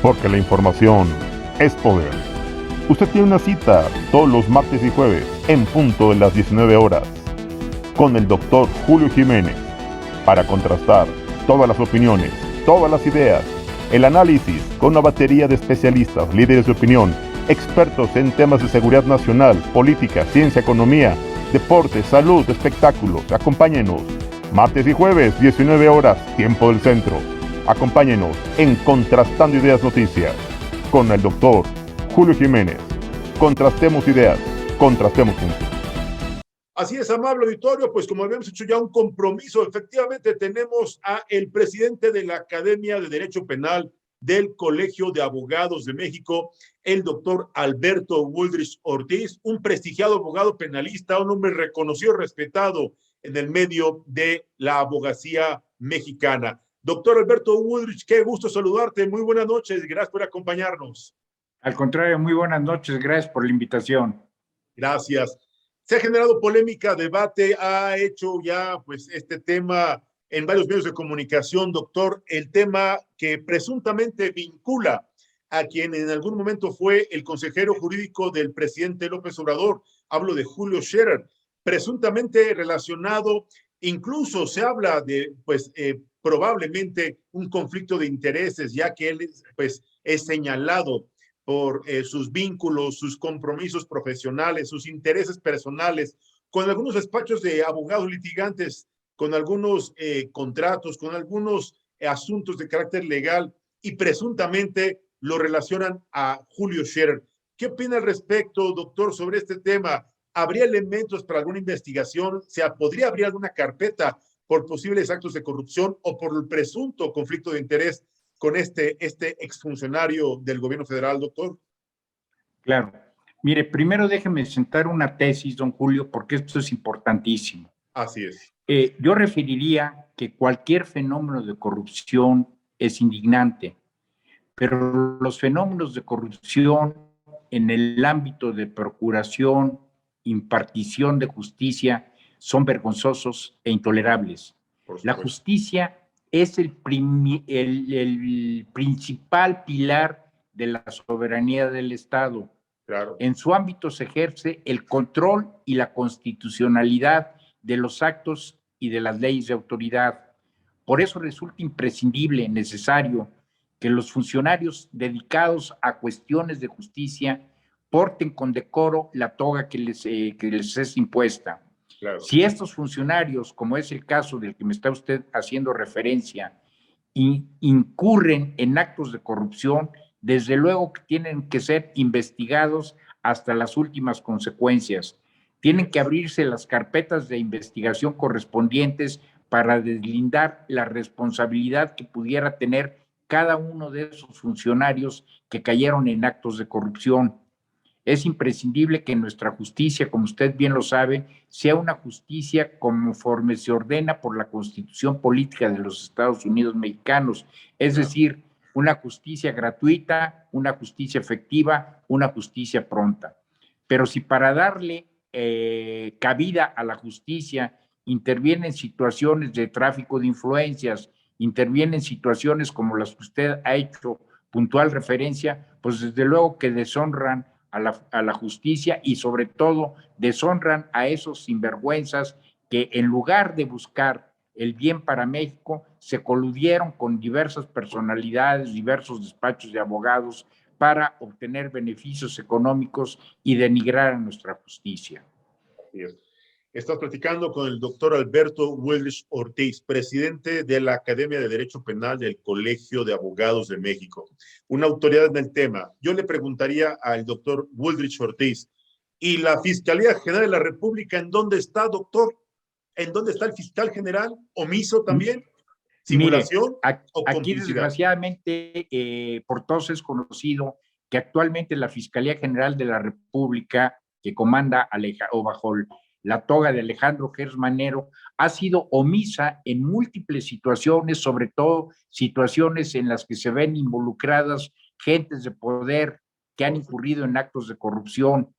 porque la información es poder. Usted tiene una cita todos los martes y jueves en punto de las 19 horas con el doctor Julio Jiménez para contrastar todas las opiniones, todas las ideas, el análisis con una batería de especialistas, líderes de opinión, expertos en temas de seguridad nacional, política, ciencia, economía, deporte, salud, espectáculos. Acompáñenos martes y jueves 19 horas, tiempo del centro. Acompáñenos en Contrastando Ideas Noticias con el doctor Julio Jiménez. Contrastemos ideas, contrastemos juntos. Así es, amable auditorio, pues como habíamos hecho ya un compromiso, efectivamente tenemos a el presidente de la Academia de Derecho Penal del Colegio de Abogados de México, el doctor Alberto Woodrich Ortiz, un prestigiado abogado penalista, un hombre reconocido y respetado en el medio de la abogacía mexicana. Doctor Alberto Woodrich, qué gusto saludarte, muy buenas noches, gracias por acompañarnos. Al contrario, muy buenas noches, gracias por la invitación. Gracias. Se ha generado polémica, debate, ha hecho ya pues este tema en varios medios de comunicación, doctor, el tema que presuntamente vincula a quien en algún momento fue el consejero jurídico del presidente López Obrador, hablo de Julio Scherer, presuntamente relacionado, incluso se habla de pues probablemente un conflicto de intereses, ya que él pues es señalado por sus vínculos, sus compromisos profesionales, sus intereses personales, con algunos despachos de abogados litigantes, con algunos contratos, con algunos asuntos de carácter legal y presuntamente lo relacionan a Julio Scherer. ¿Qué opina al respecto, doctor, sobre este tema? ¿Habría elementos para alguna investigación? ¿Podría abrir alguna carpeta por posibles actos de corrupción o por el presunto conflicto de interés con este exfuncionario del gobierno federal, doctor? Claro. Mire, primero déjeme sentar una tesis, don Julio, porque esto es importantísimo. Así es. Yo referiría que cualquier fenómeno de corrupción es indignante, pero los fenómenos de corrupción en el ámbito de procuración, impartición de justicia, son vergonzosos e intolerables. La justicia es el principal pilar de la soberanía del Estado. Claro. En su ámbito se ejerce el control y la constitucionalidad de los actos y de las leyes de autoridad. Por eso resulta imprescindible, necesario, que los funcionarios dedicados a cuestiones de justicia porten con decoro la toga que les es impuesta. Claro. Si estos funcionarios, como es el caso del que me está usted haciendo referencia, incurren en actos de corrupción, desde luego que tienen que ser investigados hasta las últimas consecuencias. Tienen que abrirse las carpetas de investigación correspondientes para deslindar la responsabilidad que pudiera tener cada uno de esos funcionarios que cayeron en actos de corrupción. Es imprescindible que nuestra justicia, como usted bien lo sabe, sea una justicia conforme se ordena por la Constitución Política de los Estados Unidos Mexicanos, es decir, una justicia gratuita, una justicia efectiva, una justicia pronta. Pero si para darle cabida a la justicia intervienen situaciones de tráfico de influencias, intervienen situaciones como las que usted ha hecho puntual referencia, pues desde luego que deshonran a la justicia y sobre todo deshonran a esos sinvergüenzas que en lugar de buscar el bien para México, se coludieron con diversas personalidades, diversos despachos de abogados para obtener beneficios económicos y denigrar a nuestra justicia. Estás platicando con el doctor Alberto Woodrich Ortiz, presidente de la Academia de Derecho Penal del Colegio de Abogados de México, una autoridad en el tema. Yo le preguntaría al doctor Woodrich Ortiz, ¿y la Fiscalía General de la República en dónde está, doctor? ¿En dónde está el fiscal general? ¿Omiso también? ¿Simulación o complicidad? Aquí desgraciadamente por todos es conocido que actualmente la Fiscalía General de la República, que comanda o bajo la toga de Alejandro Gers Manero, ha sido omisa en múltiples situaciones, sobre todo situaciones en las que se ven involucradas gentes de poder que han incurrido en actos de corrupción.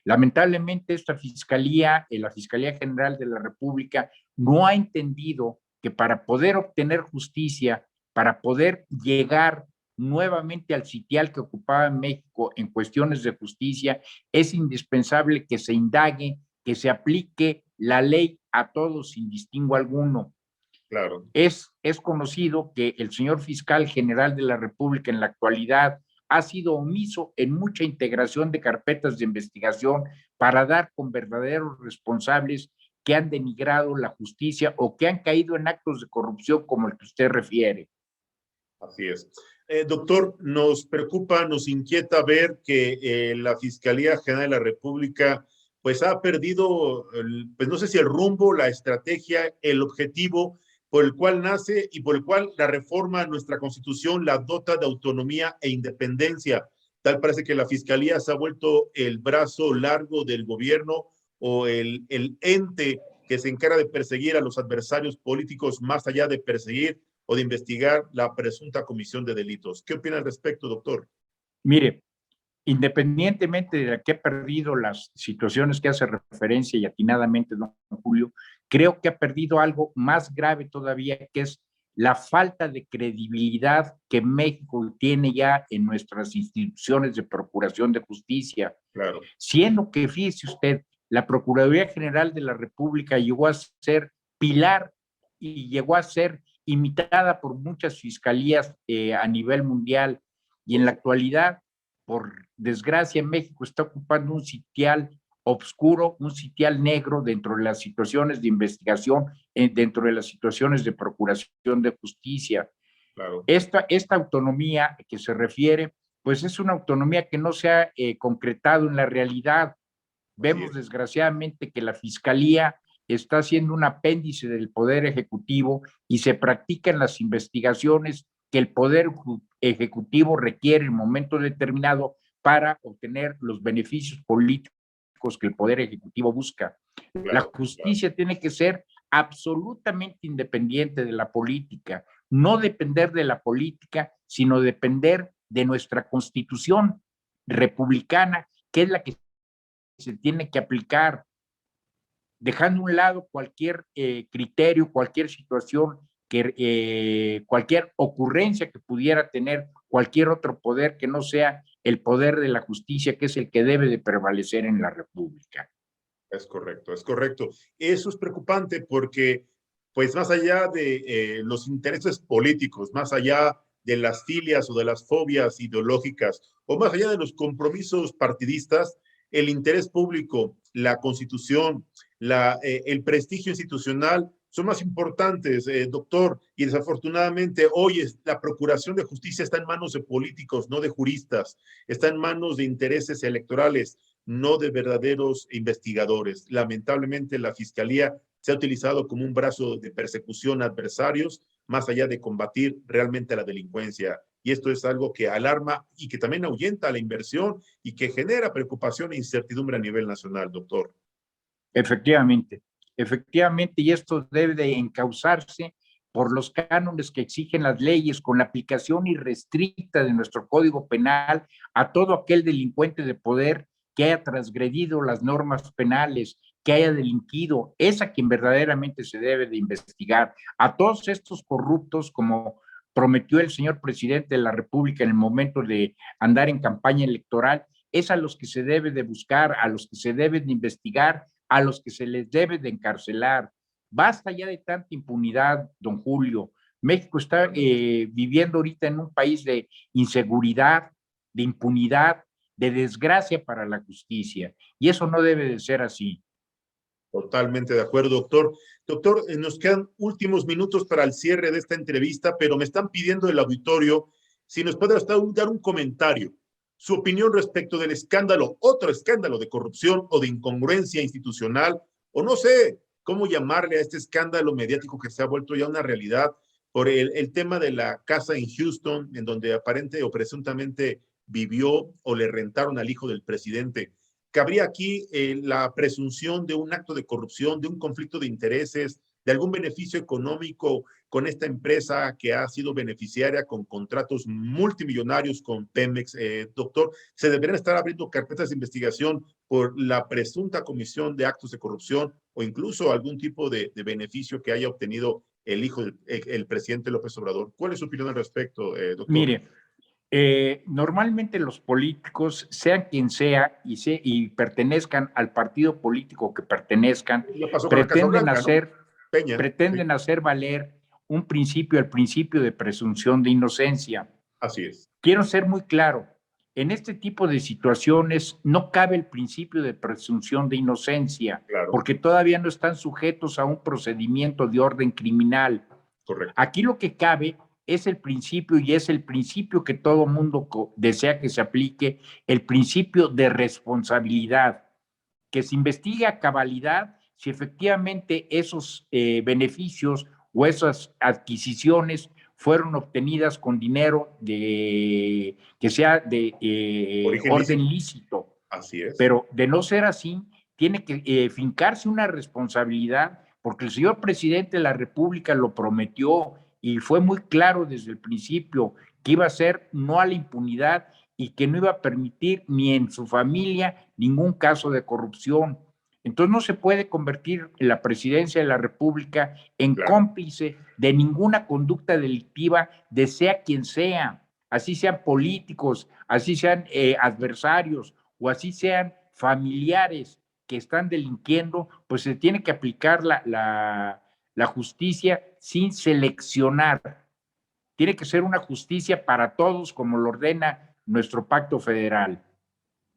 Lamentablemente esta Fiscalía, la Fiscalía General de la República, no ha entendido que para poder obtener justicia, para poder llegar nuevamente al sitial que ocupaba México en cuestiones de justicia, es indispensable que se indague, que se aplique la ley a todos sin distingo alguno. Claro. Es conocido que el señor fiscal general de la República en la actualidad ha sido omiso en mucha integración de carpetas de investigación para dar con verdaderos responsables que han denigrado la justicia o que han caído en actos de corrupción como el que usted refiere. Así es. Doctor, nos preocupa, nos inquieta ver que la Fiscalía General de la República pues ha perdido, pues no sé si el rumbo, la estrategia, el objetivo por el cual nace y por el cual la reforma a nuestra Constitución la dota de autonomía e independencia. Tal parece que la Fiscalía se ha vuelto el brazo largo del gobierno o el ente que se encarga de perseguir a los adversarios políticos más allá de perseguir o de investigar la presunta comisión de delitos. ¿Qué opina al respecto, doctor? Mire, independientemente de que ha perdido las situaciones que hace referencia y atinadamente don Julio, creo que ha perdido algo más grave todavía, que es la falta de credibilidad que México tiene ya en nuestras instituciones de procuración de justicia. Claro. Siendo que, fíjese usted, la Procuraduría General de la República llegó a ser pilar y llegó a ser imitada por muchas fiscalías a nivel mundial, y en la actualidad, por desgracia, México está ocupando un sitial oscuro, un sitial negro dentro de las situaciones de investigación, dentro de las situaciones de procuración de justicia. Claro. Esta autonomía que se refiere, pues es una autonomía que no se ha concretado en la realidad. Vemos desgraciadamente que la Fiscalía está siendo un apéndice del Poder Ejecutivo y se practican las investigaciones que el Poder Ejecutivo requiere en un momento determinado para obtener los beneficios políticos que el Poder Ejecutivo busca. Claro, la justicia tiene que ser absolutamente independiente de la política, no depender de la política, sino depender de nuestra Constitución republicana, que es la que se tiene que aplicar, dejando a un lado cualquier criterio, cualquier situación, cualquier ocurrencia que pudiera tener cualquier otro poder que no sea el poder de la justicia, que es el que debe de prevalecer en la República. Es correcto, es correcto. Eso es preocupante porque, pues más allá de los intereses políticos, más allá de las filias o de las fobias ideológicas, o más allá de los compromisos partidistas, el interés público, la Constitución, el prestigio institucional son más importantes, doctor, y desafortunadamente hoy la procuración de justicia está en manos de políticos, no de juristas, está en manos de intereses electorales, no de verdaderos investigadores. Lamentablemente la Fiscalía se ha utilizado como un brazo de persecución a adversarios, más allá de combatir realmente la delincuencia. Y esto es algo que alarma y que también ahuyenta la inversión y que genera preocupación e incertidumbre a nivel nacional, doctor. Efectivamente, y esto debe de encauzarse por los cánones que exigen las leyes, con la aplicación irrestricta de nuestro Código Penal a todo aquel delincuente de poder que haya transgredido las normas penales, que haya delinquido. Es a quien verdaderamente se debe de investigar. A todos estos corruptos, como prometió el señor presidente de la República en el momento de andar en campaña electoral, es a los que se debe de buscar, a los que se debe de investigar, a los que se les debe de encarcelar. Basta ya de tanta impunidad, don Julio. México está viviendo ahorita en un país de inseguridad, de impunidad, de desgracia para la justicia, y eso no debe de ser así. Totalmente de acuerdo, doctor. Doctor, nos quedan últimos minutos para el cierre de esta entrevista, pero me están pidiendo del auditorio si nos puede dar un comentario, su opinión respecto del escándalo, otro escándalo de corrupción o de incongruencia institucional, o no sé cómo llamarle a este escándalo mediático que se ha vuelto ya una realidad por el tema de la casa en Houston, en donde aparente o presuntamente vivió o le rentaron al hijo del presidente. ¿Cabría aquí la presunción de un acto de corrupción, de un conflicto de intereses, de algún beneficio económico con esta empresa que ha sido beneficiaria con contratos multimillonarios con Pemex? Doctor, ¿se deberían estar abriendo carpetas de investigación por la presunta comisión de actos de corrupción o incluso algún tipo de beneficio que haya obtenido el hijo del presidente López Obrador? ¿Cuál es su opinión al respecto, doctor? Mire, Normalmente los políticos, sean quien sea y pertenezcan al partido político que pertenezcan, Ya pasó con la Casa pretenden Blanca, ¿no? hacer, Peña, sí, pretenden hacer valer un principio, el principio de presunción de inocencia. así es. Quiero ser muy claro, en este tipo de situaciones no cabe el principio de presunción de inocencia, Claro, porque todavía no están sujetos a un procedimiento de orden criminal. correcto. Aquí lo que cabe es el principio, y es el principio que todo mundo desea que se aplique, el principio de responsabilidad, que se investigue a cabalidad si efectivamente esos beneficios o esas adquisiciones fueron obtenidas con dinero que sea de Origen orden lícito. lícito. Así es. Pero de no ser así, tiene que fincarse una responsabilidad, porque el señor presidente de la República lo prometió y fue muy claro desde el principio que iba a ser no a la impunidad y que no iba a permitir ni en su familia ningún caso de corrupción. Entonces no se puede convertir la presidencia de la República en cómplice de ninguna conducta delictiva, de sea quien sea, así sean políticos, así sean adversarios o así sean familiares que están delinquiendo, pues se tiene que aplicar la justicia sin seleccionar. Tiene que ser una justicia para todos, como lo ordena nuestro pacto federal.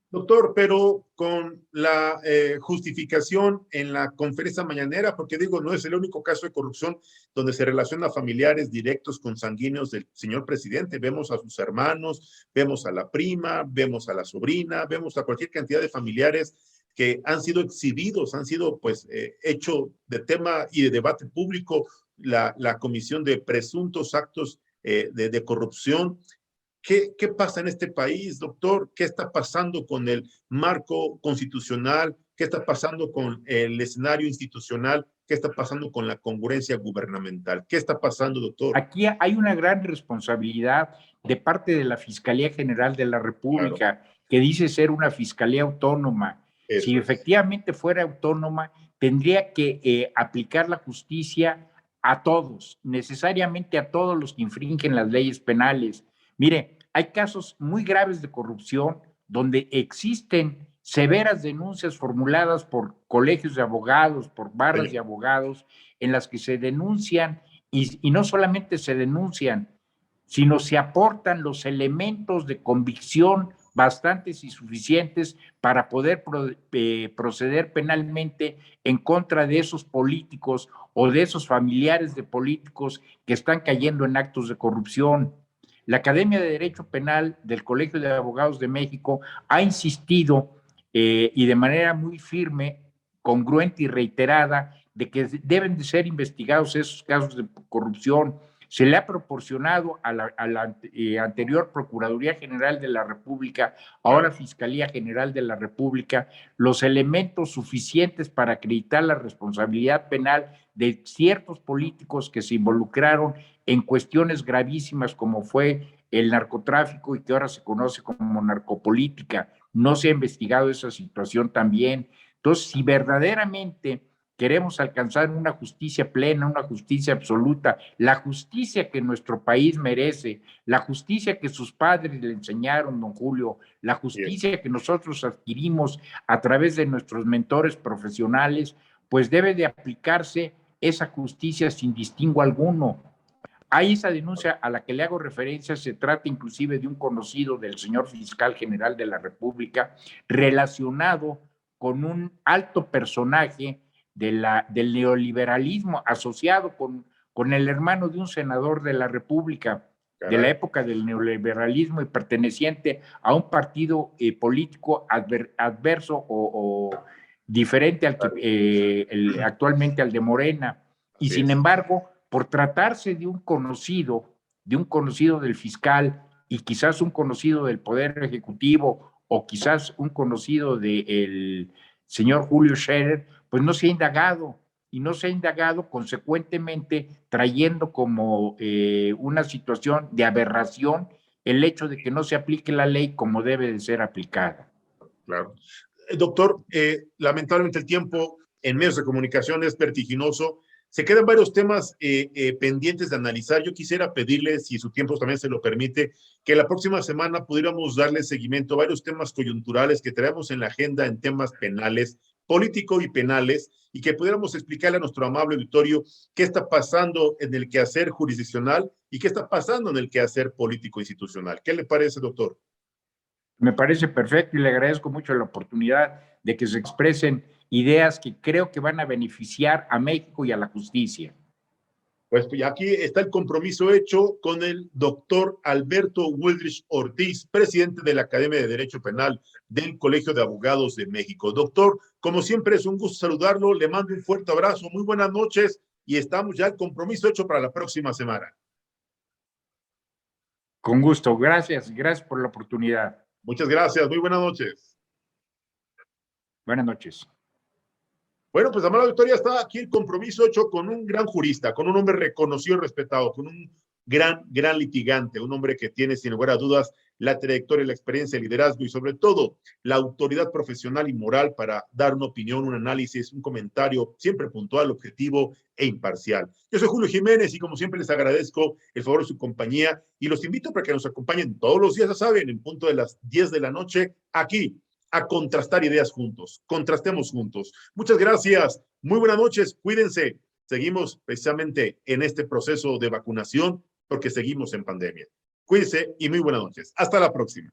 Doctor, pero con la justificación en la conferencia mañanera, porque digo, no es el único caso de corrupción donde se relaciona a familiares directos consanguíneos del señor presidente. Vemos a sus hermanos, vemos a la prima, vemos a la sobrina, vemos a cualquier cantidad de familiares que han sido exhibidos, han sido pues hecho de tema y de debate público la comisión de presuntos actos de corrupción. ¿Qué pasa en este país, doctor? ¿Qué está pasando con el marco constitucional? ¿Qué está pasando con el escenario institucional? ¿Qué está pasando con la congruencia gubernamental? ¿Qué está pasando, doctor? Aquí hay una gran responsabilidad de parte de la Fiscalía General de la República, claro, que dice ser una fiscalía autónoma. Eso si es. efectivamente fuera autónoma, tendría que aplicar la justicia a todos, necesariamente a todos los que infringen las leyes penales. Mire, hay casos muy graves de corrupción donde existen severas denuncias formuladas por colegios de abogados, por barras de abogados, en las que se denuncian y no solamente se denuncian, sino se aportan los elementos de convicción bastantes y suficientes para poder proceder penalmente en contra de esos políticos o de esos familiares de políticos que están cayendo en actos de corrupción. La Academia de Derecho Penal del Colegio de Abogados de México ha insistido y de manera muy firme, congruente y reiterada de que deben de ser investigados esos casos de corrupción. Se le ha proporcionado a la anterior Procuraduría General de la República, ahora Fiscalía General de la República, los elementos suficientes para acreditar la responsabilidad penal de ciertos políticos que se involucraron en cuestiones gravísimas como fue el narcotráfico y que ahora se conoce como narcopolítica. No se ha investigado esa situación también. Entonces, si verdaderamente queremos alcanzar una justicia plena, una justicia absoluta, la justicia que nuestro país merece, la justicia que sus padres le enseñaron, don Julio, la justicia que nosotros adquirimos a través de nuestros mentores profesionales, pues debe de aplicarse esa justicia sin distingo alguno. Hay esa denuncia a la que le hago referencia, se trata inclusive de un conocido del señor fiscal general de la República, relacionado con un alto personaje del neoliberalismo, asociado con el hermano de un senador de la República, de la época del neoliberalismo y perteneciente a un partido político adverso o diferente al que actualmente al de Morena. Y sin embargo, por tratarse de un conocido del fiscal y quizás un conocido del Poder Ejecutivo o quizás un conocido del señor Julio Scherer, pues no se ha indagado y no se ha indagado consecuentemente trayendo como una situación de aberración el hecho de que no se aplique la ley como debe de ser aplicada. Claro. Doctor, lamentablemente el tiempo en medios de comunicación es vertiginoso. Se quedan varios temas pendientes de analizar. Yo quisiera pedirle, si su tiempo también se lo permite, que la próxima semana pudiéramos darle seguimiento a varios temas coyunturales que traemos en la agenda en temas penales, político y penales, y que pudiéramos explicarle a nuestro amable auditorio qué está pasando en el quehacer jurisdiccional y qué está pasando en el quehacer político institucional. ¿Qué le parece, doctor? Me parece perfecto y le agradezco mucho la oportunidad de que se expresen ideas que creo que van a beneficiar a México y a la justicia. Pues aquí está el compromiso hecho con el doctor Alberto Wildrich Ortiz, presidente de la Academia de Derecho Penal del Colegio de Abogados de México. Doctor, como siempre es un gusto saludarlo, le mando un fuerte abrazo, muy buenas noches y estamos ya el compromiso hecho para la próxima semana. Con gusto, gracias por la oportunidad. Muchas gracias, muy buenas noches. Buenas noches. Bueno, pues amada auditoría, está aquí el compromiso hecho con un gran jurista, con un hombre reconocido y respetado, con un gran litigante, un hombre que tiene sin lugar a dudas la trayectoria, la experiencia, el liderazgo y sobre todo la autoridad profesional y moral para dar una opinión, un análisis, un comentario siempre puntual, objetivo e imparcial. Yo soy Julio Jiménez y como siempre les agradezco el favor de su compañía y los invito para que nos acompañen todos los días, ya saben, en punto de las 10 de la noche, aquí a contrastar ideas juntos, contrastemos juntos. Muchas gracias, muy buenas noches, cuídense. Seguimos precisamente en este proceso de vacunación porque seguimos en pandemia. Cuídense y muy buenas noches. Hasta la próxima.